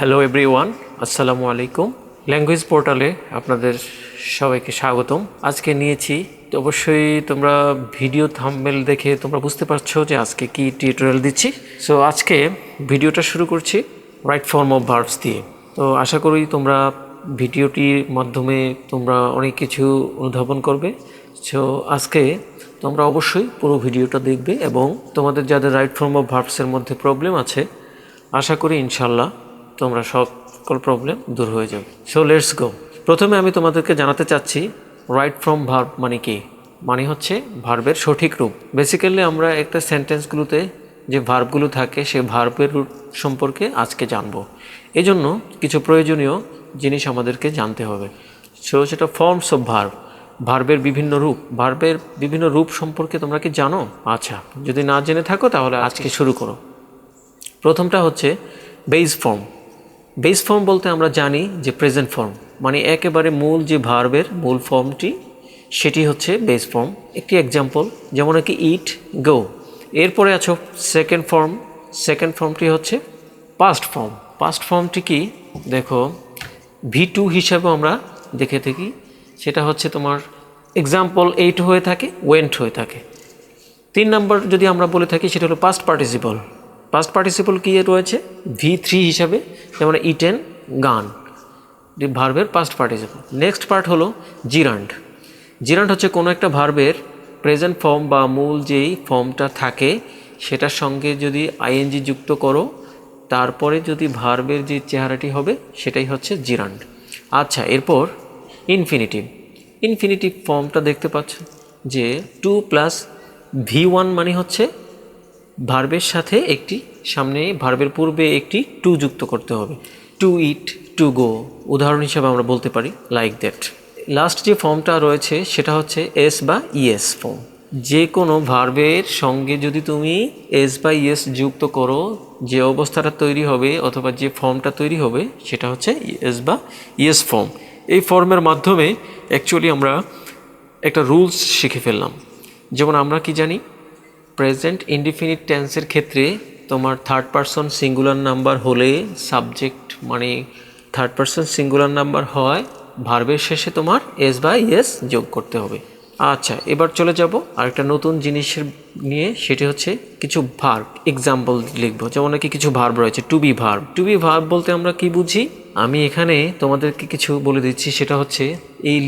Hello everyone, আসসালামু আলাইকুম। Language পোর্টালে আপনাদের সবাইকে স্বাগতম। আজকে নিয়েছি, তো অবশ্যই তোমরা ভিডিও থাম্বনেল দেখে তোমরা বুঝতে পারছো যে আজকে কি টিউটোরিয়াল দিচ্ছি। সো আজকে ভিডিওটা শুরু করছি রাইট ফর্ম অফ ভার্বস দিয়ে। তো আশা করি তোমরা ভিডিওটির মাধ্যমে তোমরা অনেক কিছু অনুধাবন করবে। সো আজকে তোমরা অবশ্যই পুরো ভিডিওটা দেখবে এবং তোমাদের যাদের রাইট ফর্ম অফ ভার্বসের মধ্যে প্রবলেম আছে, আশা করি ইনশাল্লাহ তোমরা সকল প্রবলেম দূর হয়ে যাবে। So let's go. প্রথমে আমি তোমাদেরকে জানাতে চাচ্ছি রাইট ফ্রম ভার্ব মানে কি। মানে হচ্ছে ভার্বের সঠিক রূপ। বেসিক্যালি আমরা একটা সেন্টেন্সগুলোতে যে ভার্বগুলো থাকে সেই ভার্বের রূপ সম্পর্কে আজকে জানবো। এই জন্য কিছু প্রয়োজনীয় জিনিস আমাদেরকে জানতে হবে। সো সেটা ফর্মস অফ ভার্ব, ভার্বের বিভিন্ন রূপ। ভার্বের বিভিন্ন রূপ সম্পর্কে তোমরা কি জানো? আচ্ছা, যদি না জেনে থাকো তাহলে আজকে শুরু করো। প্রথমটা হচ্ছে বেস ফর্ম। বেস ফর্ম বলতে আমরা জানি যে প্রেজেন্ট ফর্ম, মানে একেবারে মূল যে ভার্বের মূল ফর্মটি সেটি হচ্ছে বেস ফর্ম। একটি এক্সাম্পল যেমন কি ইট, গো। এরপরে আছো সেকেন্ড ফর্ম। সেকেন্ড ফর্মটি হচ্ছে পাস্ট ফর্ম। পাস্ট ফর্মটি কি দেখো, V2 হিসাবে আমরা দেখে থাকি। সেটা হচ্ছে তোমার এক্সাম্পল এইট হয়ে থাকে, ওয়েন্ট হয়ে থাকে। 3 নম্বর যদি আমরা বলে থাকি সেটা হলো পাস্ট পার্টিসিপল। পাস্ট পার্টিসিপল কী রয়েছে V3 হিসাবে, যেমন ইটেন, গান, ভার্বের পাস্ট পার্টিসিপল। নেক্সট পার্ট হলো জিরান্ড। জিরান্ড হচ্ছে কোনো একটা ভার্বের প্রেজেন্ট ফর্ম বা মূল যেই ফর্মটা থাকে সেটার সঙ্গে যদি আইএনজি যুক্ত করো, তারপরে যদি ভার্বের যে চেহারাটি হবে সেটাই হচ্ছে জিরান্ড। আচ্ছা, এরপর ইনফিনিটিভ। ইনফিনিটিভ ফর্মটা দেখতে পাচ্ছ যে 2 + V1 মানে হচ্ছে ভার্বের সাথে একটি সামনে ভার্বের পূর্বে একটি টু যুক্ত করতে হবে। টু ইট, টু গো, উদাহরণ হিসাবে আমরা বলতে পারি লাইক দ্যাট। লাস্ট যে ফর্মটা রয়েছে সেটা হচ্ছে এস বা ইএস ফর্ম। যে কোনো ভার্বের সঙ্গে যদি তুমি এস বা ইএস যুক্ত করো, যে অবস্থাটা তৈরি হবে অথবা যে ফর্মটা তৈরি হবে সেটা হচ্ছে এস বা ইএস ফর্ম। এই ফর্মের মাধ্যমে অ্যাকচুয়ালি আমরা একটা রুলস শিখে ফেললাম। যেমন আমরা কি জানি, প্রেজেন্ট ইনডিফিনিট টেন্সের ক্ষেত্রে তোমার থার্ড পারসন সিঙ্গুলার নাম্বার হলে সাবজেক্ট মানে থার্ড পারসন সিঙ্গুলার নাম্বার হয়, ভার্বের শেষে তোমার এস বা ইএস যোগ করতে হবে। আচ্ছা, এবার চলে যাব আরেকটা নতুন জিনিসের নিয়ে, সেটি হচ্ছে কিছু ভার্ব এক্সাম্পল লিখবো। যেমন নাকি কিছু ভার্ব রয়েছে to be verb. To be verb বলতে আমরা কি বুঝি, আমি এখানে তোমাদেরকে কিছু বলে দিচ্ছি। সেটা হচ্ছে এই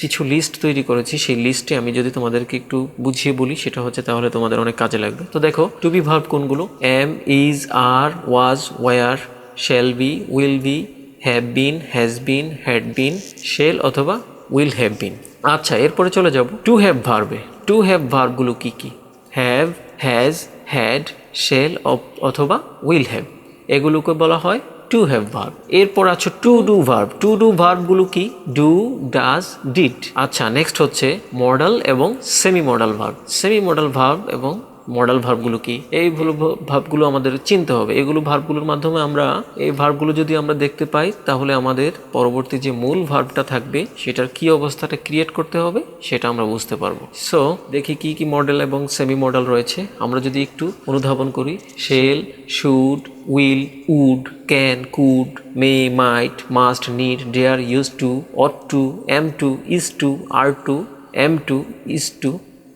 কিছু লিস্ট তৈরি করেছি, সেই লিস্টে আমি যদি তোমাদেরকে একটু বুঝিয়ে বলি সেটা হচ্ছে তাহলে তোমাদের অনেক কাজে লাগবে। তো দেখো, টু বি ভার্ব কোনগুলো? Am, is, are, was, were, shall be, will be, have been, has been, had been, shall অথবা উইল হ্যাভ বিন। আচ্ছা, এরপরে চলে যাব টু হ্যাভ ভার্বে। টু হ্যাভ ভার্বগুলো কি কি? হ্যাভ, হ্যাজ, হ্যাড, শেল অথবা উইল হ্যাভ, এগুলোকে বলা হয় টু হ্যাভ ভার্ব। এরপর আছে to do verb. To do ভার্বগুলো কি? Do, does, did. আচ্ছা, নেক্সট হচ্ছে মডাল এবং semi modal verb. Semi modal verb এবং মডাল ভার্বগুলো কি? এই ভার্বগুলো আমাদের চিনতে হবে। এগুলো ভার্বগুলোর মাধ্যমে আমরা এই ভার্বগুলো যদি আমরা দেখতে পাই তাহলে আমাদের পরবর্তী যে মূল ভার্বটা থাকবে সেটার কি অবস্থাটা ক্রিয়েট করতে হবে সেটা আমরা বুঝতে পারবো। সো দেখি কি কি মডেল এবং সেমি মডেল রয়েছে। আমরা যদি একটু অনুধাবন করি, shall, should, will, would, can, could, may, might, must, need, dare, use to, ought to, am to, is to, are to, am to, is to,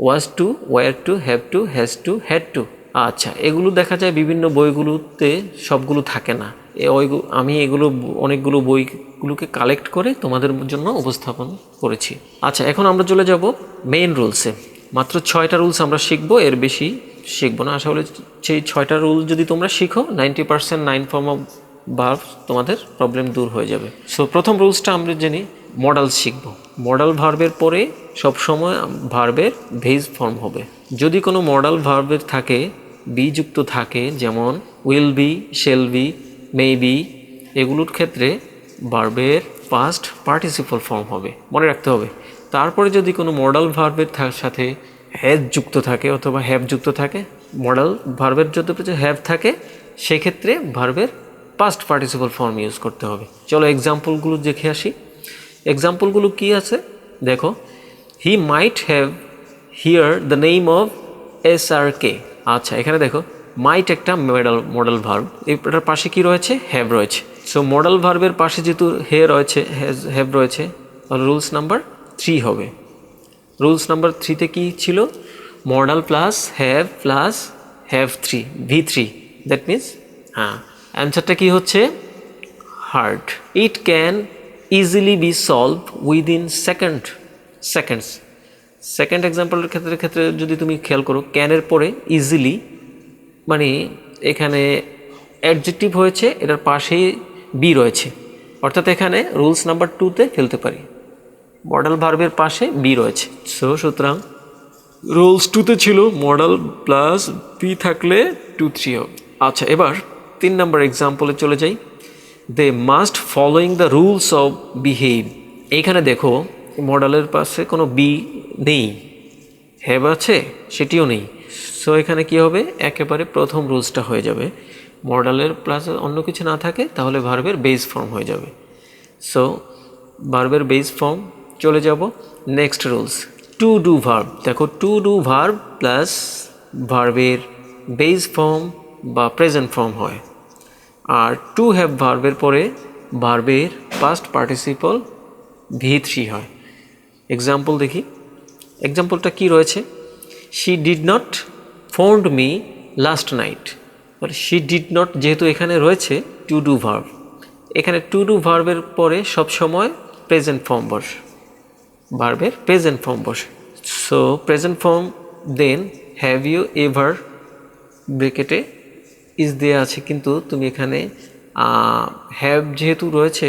was to, were to, have to, has to, had to. আচ্ছা, এগুলো দেখা যায় বিভিন্ন বইগুলোতে সবগুলো থাকে না। আমি এগুলো অনেকগুলো বইগুলোকে কালেক্ট করে তোমাদের জন্য উপস্থাপন করেছি। আচ্ছা, এখন আমরা চলে যাব মেইন রুলসে। মাত্র 6টা রুলস আমরা শিখবো, এর বেশি শিখবো না। আশা করি সেই 6টা রুল যদি তোমরা শিখো 90% 9 ফর্ম অফ ভার্ব তোমাদের প্রবলেম দূর হয়ে যাবে। সো প্রথম রুলসটা আমরা জানি, মডাল শিখব। মডাল ভার্বের পরে সবসময় ভার্বের বেস ফর্ম হবে। যদি কোনো মডাল ভার্বের থাকে বি যুক্ত থাকে, যেমন will be, shall be, may be, এগুলোর ক্ষেত্রে ভার্বের পাস্ট পার্টিসিপল ফর্ম হবে, মনে রাখতে হবে। তারপরে যদি কোনো মডাল ভার্বের সাথে হ্যাজ যুক্ত থাকে অথবা হ্যাভ যুক্ত থাকে, মডাল ভার্বের যদি হ্যাভ থাকে সেক্ষেত্রে ভার্বের পাস্ট পার্টিসিপল ফর্ম ইউজ করতে হবে। চলো এক্সাম্পলগুলো দেখে আসি। এক্সাম্পলগুলো কি আছে দেখো, he might have hear the name of SRK। আচ্ছা, এখানে দেখো মাইট একটা মডেল ভার্ব, এটার পাশে কি রয়েছে? হ্যাভ রয়েছে। সো মডাল ভার্বের পাশে যেহেতু হ্যাভ রয়েছে তাহলে রুলস নাম্বার 3 হবে। রুলস নাম্বার 3তে কি ছিল? Modal plus have 3 V3, that means অ্যান্সারটা কি হচ্ছে? Hard. It can easily be solve within seconds. Second এক্সাম্পলের ক্ষেত্রে যদি তুমি খেয়াল করো, ক্যানের পরে ইজিলি মানে এখানে অ্যাডজেক্টিভ হয়েছে, এটার পাশেই বি রয়েছে, অর্থাৎ এখানে রুলস নাম্বার 2তে ফেলতে পারি, মডাল ভার্বের পাশে বি রয়েছে। সুতরাং রুলস 2তে ছিল মডাল প্লাস বি থাকলে 2 3 হবে। আচ্ছা, এবার 3 নম্বর এক্সাম্পলে চলে যাই। They must following the rules of behave. এইখানে দেখো মডালের পাশে কোনো বি নেই, হ্যাভ আছে সেটিও নেই। সো এখানে কি হবে? একেবারে প্রথম রুলসটা হয়ে যাবে। মডালের প্লাস অন্য কিছু না থাকে তাহলে ভার্বের বেস ফর্ম হয়ে যাবে। সো ভার্বের বেস ফর্ম চলে যাব। Next rules, two do verb. দেখো টু ডু ভার্ব প্লাস ভার্বের বেস ফর্ম বা প্রেজেন্ট ফর্ম হয়, আর টু হ্যাভ ভার্বের পরে ভার্বের পাস্ট পার্টিসিপল V3 হয়। এক্সাম্পল দেখি, এক্সাম্পলটা কি রয়েছে? She did not phoned me last night. She did not যেহেতু এখানে রয়েছে টু ডু ভার্ব, এখানে টু ডু ভার্বের পরে সবসময় প্রেজেন্ট ফর্ম বসে, ভার্বের প্রেজেন্ট ফর্ম বসে। So present form then have you ever ব্রেকেটে ইজ দেয়া আছে, কিন্তু তুমি এখানে হ্যাভ যেহেতু রয়েছে,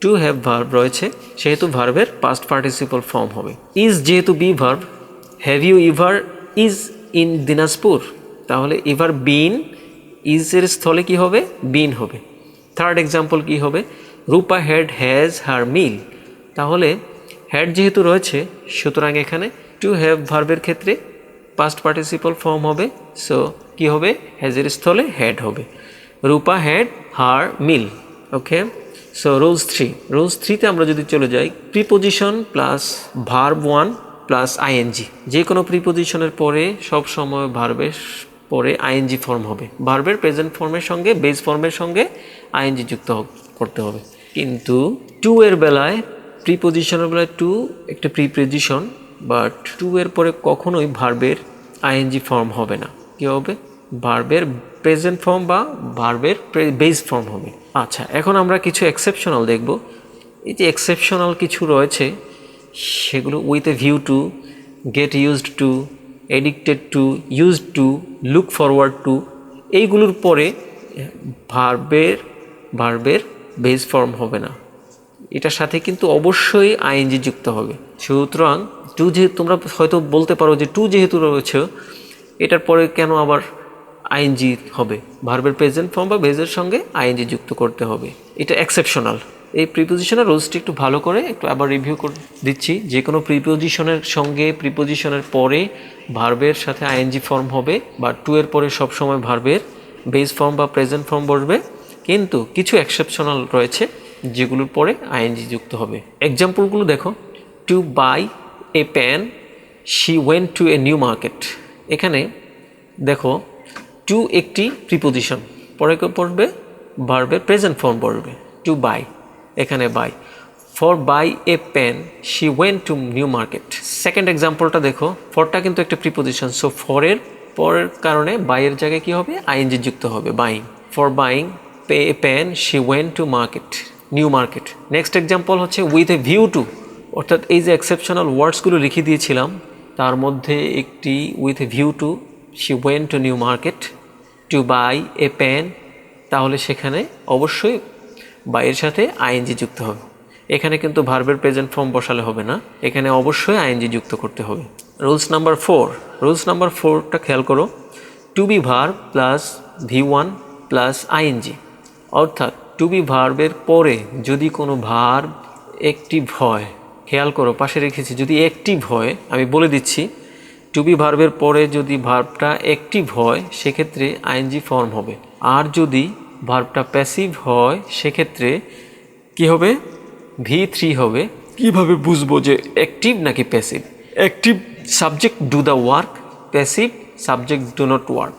টু হ্যাভ ভার্ব রয়েছে, সেহেতু ভার্বের পাস্ট পার্টিসিপল ফর্ম হবে। ইজ যেহেতু be verb, have you ever is in Dinajpur, তাহলে এভার বিন, ইজের স্থলে কি হবে? বিন হবে। থার্ড এক্সাম্পল কি হবে? রূপা হ্যাজ হার মিল, তাহলে হ্যাড যেহেতু রয়েছে সুতরাং এখানে টু হ্যাভ ভার্বের ক্ষেত্রে পাস্ট পার্টিসিপল ফর্ম হবে। সো কি হবে? হ্যাজের স্থলে হ্যাড হবে। Rupa had her meal. Okay, so rules 3। Rules 3তে আমরা যদি চলে যাই, preposition plus verb 1 plus ING. যে কোনো প্রিপোজিশনের পরে সব সময় ভার্বের পরে আইএনজি ফর্ম হবে। ভার্বের প্রেজেন্ট ফর্মের সঙ্গে বেস ফর্মের সঙ্গে আইএনজি যুক্ত করতে হবে। কিন্তু টু এর বেলায়, প্রিপোজিশনের বেলায় টু একটা প্রিপোজিশন, বাট টু এর পরে কখনোই ভার্বের আইএনজি ফর্ম হবে না। কী হবে? ভার্বের প্রেজেন্ট ফর্ম বা ভার্বের বেস ফর্ম হবে। আচ্ছা, এখন আমরা কিছু এক্সেপশনাল দেখব। এই যে এক্সেপশনাল কিছু রয়েছে সেগুলো with a view to, get used to, addicted to, used to, look forward to, এইগুলোর পরে ভার্বের বেস ফর্ম হবে না, এটার সাথে কিন্তু অবশ্যই আইএনজি যুক্ত হবে। সুতরাং টু যেহেতু, তোমরা হয়তো বলতে পারো যে টু যেহেতু রয়েছে এটার পরে কেন আবার আইএনজি হবে? ভার্বের প্রেজেন্ট ফর্ম বা বেজের সঙ্গে আইএনজি যুক্ত করতে হবে, এটা এক্সেপশনাল। এই প্রিপোজিশনের রুলসটি একটু ভালো করে একটু আবার রিভিউ করে দিচ্ছি। যে কোনো প্রিপোজিশনের সঙ্গে, প্রিপোজিশনের পরে ভার্বের সাথে আইএনজি ফর্ম হবে, বা টু এর পরে সবসময় ভার্বের বেস ফর্ম বা প্রেজেন্ট ফর্ম বসবে। কিন্তু কিছু এক্সেপশনাল রয়েছে যেগুলোর পরে আইএনজি যুক্ত হবে। এক্সাম্পলগুলো দেখো, to buy a pan, she went to a new market. এখানে দেখো টু একটি প্রিপোজিশন, পরে পড়বে ভার্বের প্রেজেন্ট ফর্ম পড়বে, টু বাই, এখানে buy. For buy a pen she went to new market. Second এক্সাম্পলটা দেখো, ফরটা কিন্তু একটা প্রিপোজিশন, সো ফরের পরের কারণে বাইয়ের জায়গায় কী হবে? আইএনজি যুক্ত হবে, buying. For buying a pen she went to market, new market. Next example হচ্ছে উইথ এ ভিউ টু, অর্থাৎ এই যে এক্সেপশনাল ওয়ার্ডসগুলো লিখে দিয়েছিলাম তার মধ্যে একটি with a view to, she went to new market to buy a pen, তাহলে সেখানে অবশ্যই বাইয়ের সাথে আইএনজি যুক্ত হবে। এখানে কিন্তু ভার্বের প্রেজেন্ট ফর্ম বসালে হবে না, এখানে অবশ্যই আইএনজি যুক্ত করতে হবে। Rules number 4। রুলস নাম্বার 4টা খেয়াল করো, to be verb plus V1 plus ING, অর্থাৎ টু বি ভার্বের পরে যদি কোনো ভার্ব অ্যাক্টিভ হয়, খেয়াল করো পাশে রেখেছি, যদি অ্যাক্টিভ হয়, আমি বলে দিচ্ছি, টু বি ভার্বের পরে যদি ভার্বটা অ্যাক্টিভ হয় সেক্ষেত্রে আইএনজি ফর্ম হবে, আর যদি ভার্বটা প্যাসিভ হয় সেক্ষেত্রে কি হবে? V3 হবে। কিভাবে বুঝবো যে অ্যাক্টিভ নাকি passive? Active subject do the work, passive subject do not work.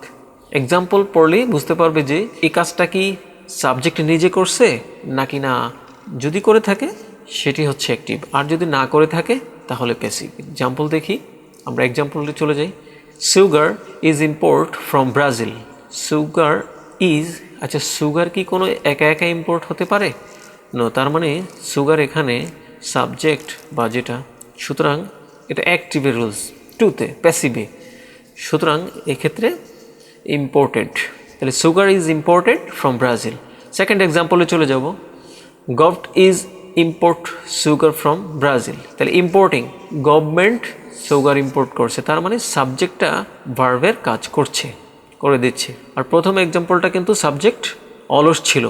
Example পড়লেই বুঝতে পারবে যে এই কাজটা কি সাবজেক্ট নিজে করছে নাকি না, যদি করে থাকে সেটি হচ্ছে অ্যাক্টিভ, আর যদি না করে থাকে তাহলে প্যাসিভ। এক্সাম্পল দেখি, আমরা এক্সাম্পলে চলে যাই। Sugar is import from Brazil. Sugar is, আচ্ছা সুগার কি কোনো একা একা ইম্পোর্ট হতে পারে? নো, তার মানে সুগার এখানে সাবজেক্ট বা যেটা, সুতরাং এটা অ্যাক্টিভের রুলস, টুতে প্যাসিভে, সুতরাং এক্ষেত্রে ইম্পোর্টেড। তাহলে sugar is imported from Brazil. Second এক্সাম্পলে চলে যাব। Govt is import sugar from Brazil. তাহলে ইম্পোর্টিং, গভর্নমেন্ট সুগার ইম্পোর্ট করছে, তার মানে সাবজেক্টটা ভার্বের কাজ করছে, করে দিচ্ছে। আর প্রথম এক্সাম্পলটা কিন্তু সাবজেক্ট অলস ছিল,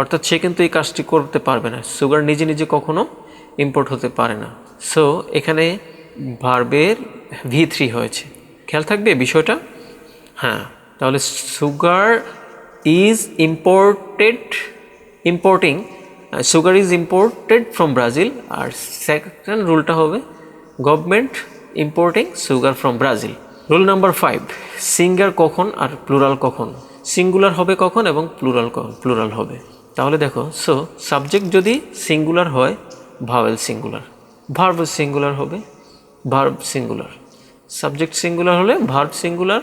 অর্থাৎ সে কিন্তু এই কাজটি করতে পারবে না। সুগার নিজে নিজে কখনো ইম্পোর্ট হতে পারে না। সো এখানে ভার্বের V3 হয়েছে, খেয়াল থাকবে বিষয়টা। হ্যাঁ, তাহলে sugar is importing, sugar is imported from Brazil. আর সেকেন্ড রুলটা হবে government importing sugar from Brazil. Rule number 5, singer কখন আর প্লুরাল কখন, সিঙ্গুলার হবে কখন এবং প্লুরাল হবে। তাহলে দেখো, সো সাবজেক্ট যদি সিঙ্গুলার হয় ভাওয়েল সিঙ্গুলার, ভার্ব সিঙ্গুলার হবে ভার্ব সিঙ্গুলার, সাবজেক্ট সিঙ্গুলার হলে ভার্ব সিঙ্গুলার,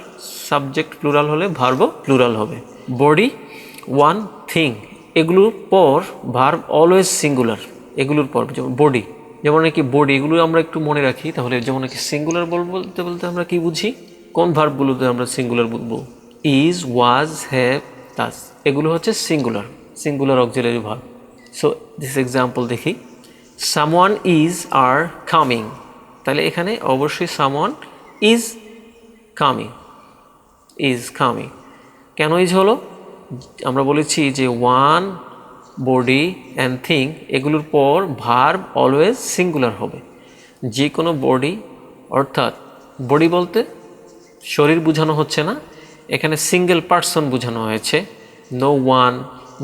সাবজেক্ট প্লুরাল হলে ভার্বও প্লুরাল হবে। বডি, ওয়ান, থিং, এগুলোর পর ভার্ব অলওয়েজ সিঙ্গুলার, এগুলোর পর যেমন বডি, যেমন নাকি বডি, এগুলো আমরা একটু মনে রাখি। তাহলে যেমন নাকি সিঙ্গুলার বলতে বলতে আমরা কি বুঝি, কোন ভার্বগুলোতে আমরা সিঙ্গুলার বলবো? ইজ, ওয়াজ, হ্যাভ, তাস, এগুলো হচ্ছে singular auxiliary verb. So this example দেখি। Someone is are coming. তাহলে এখানে অবশ্যই সামওয়ান ইজ কামিং। কেন ইজ হলো? আমরা বলেছি যে ওয়ান, বডি অ্যান্ড থিং, এগুলোর পর ভার্ব অলওয়েজ সিঙ্গুলার হবে। যে কোনো বডি, অর্থাৎ বডি বলতে শরীর বোঝানো হচ্ছে না, এখানে সিঙ্গেল পার্সন বোঝানো হয়েছে। No one,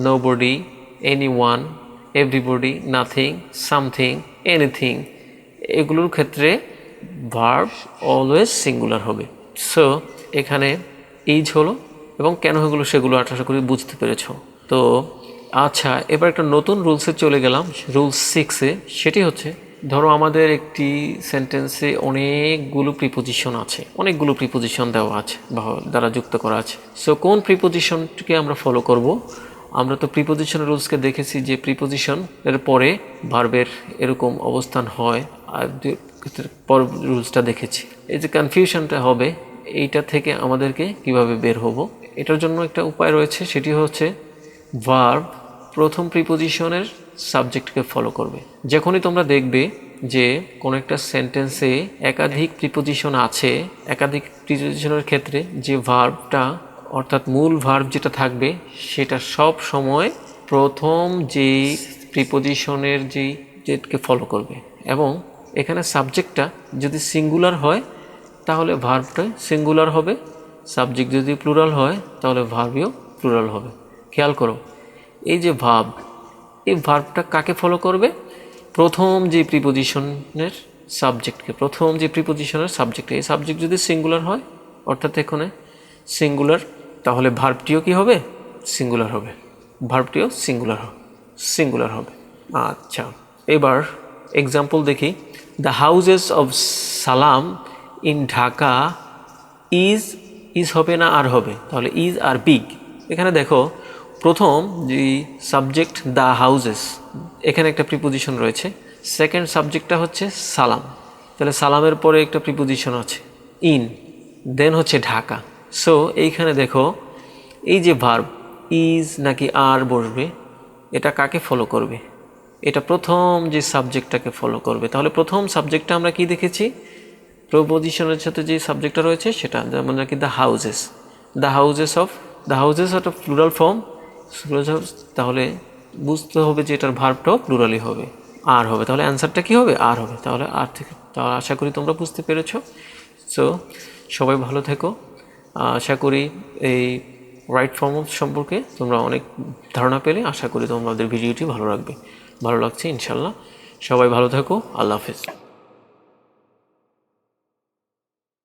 nobody, anyone, everybody, nothing, something, anything, এগুলোর ক্ষেত্রে ভার্ব অলওয়েজ সিঙ্গুলার হবে। সো এখানে ইজ হলো, এবং কেন এগুলো সেগুলো আশা করি বুঝতে পেরেছ। তো আচ্ছা, এবার একটা নতুন রুলসে চলে গেলাম, রুল 6-এ। সেটি হচ্ছে, ধরো আমাদের একটি সেন্টেন্সে অনেকগুলো প্রিপোজিশন দেওয়া আছে বা দ্বারা যুক্ত করা আছে। সো কোন প্রিপোজিশনটিকে আমরা ফলো করব? আমরা তো প্রিপোজিশন রুলসকে দেখেছি যে প্রিপোজিশন এর পরে ভার্বের এরকম অবস্থান হয়, আর পর রুলসটা দেখেছি। এই যে কনফিউশনটা হবে, এইটা থেকে আমাদেরকে কিভাবে বের হব, এটার জন্য একটা উপায় রয়েছে। সেটি হচ্ছে ভার্ব প্রথম প্রিপোজিশনের সাবজেক্টকে ফলো করবে। যখনই তোমরা দেখবে যে কোনো একটা সেন্টেন্সে একাধিক প্রিপোজিশন আছে, একাধিক প্রিপোজিশনের ক্ষেত্রে যে ভার্বটা, অর্থাৎ মূল ভার্ব যেটা থাকবে, সেটা সব সময় প্রথম যেই প্রিপোজিশনের যেটাকে ফলো করবে। এবং এখানে সাবজেক্টটা যদি সিঙ্গুলার হয় তাহলে ভার্বটা সিঙ্গুলার হবে, সাবজেক্ট যদি প্লুরাল হয় তাহলে ভার্বও প্লুরাল হবে। খেয়াল করো, এই যে ভার্ব, এই ভার্বটা কাকে ফলো করবে? প্রথম যে প্রিপোজিশনের সাবজেক্টকে, এই সাবজেক্ট যদি সিঙ্গুলার হয়, অর্থাৎ এখানে সিঙ্গুলার, তাহলে ভার্বটিও কি হবে? সিঙ্গুলার হবে, ভার্বটিও সিঙ্গুলার হবে। আচ্ছা, এবার এক্সাম্পল দেখি। দ্য হাউজেস অফ সালাম ইন ঢাকা ইজ হবে না আর হবে? তাহলে ইজ আর বিগ। এখানে দেখো, প্রথম যে সাবজেক্ট দ্য হাউজেস, এখানে একটা প্রিপোজিশন রয়েছে। সেকেন্ড সাবজেক্টটা হচ্ছে সালাম, তাহলে সালামের পরে একটা প্রিপোজিশন আছে ইন, দেন হচ্ছে ঢাকা। সো এইখানে দেখো, এই যে ভার্ব ইজ নাকি আর বসবে, এটা কাকে ফলো করবে? এটা প্রথম যে সাবজেক্টটাকে ফলো করবে। তাহলে প্রথম সাবজেক্টটা আমরা কি দেখেছি? প্রপোজিশনের সাথে যে সাবজেক্টটা রয়েছে সেটা, যেমন নাকি the houses of plural form, তাহলে বুঝতে হবে যে এটার ভার্বটাও প্লুরালই হবে, আর হবে। তাহলে অ্যান্সারটা কি হবে? আর হবে। তাহলে আর থেকে, তা আশা করি তোমরা বুঝতে পেরেছ। সো সবাই ভালো থেকো। আশা করি এই রাইট ফর্ম সম্পর্কে তোমরা অনেক ধারণা পেলে। আশা করি তোমাদের ভিডিওটি ভালো লাগছে ইনশাল্লাহ। সবাই ভালো থেকো। আল্লাহ হাফেজ।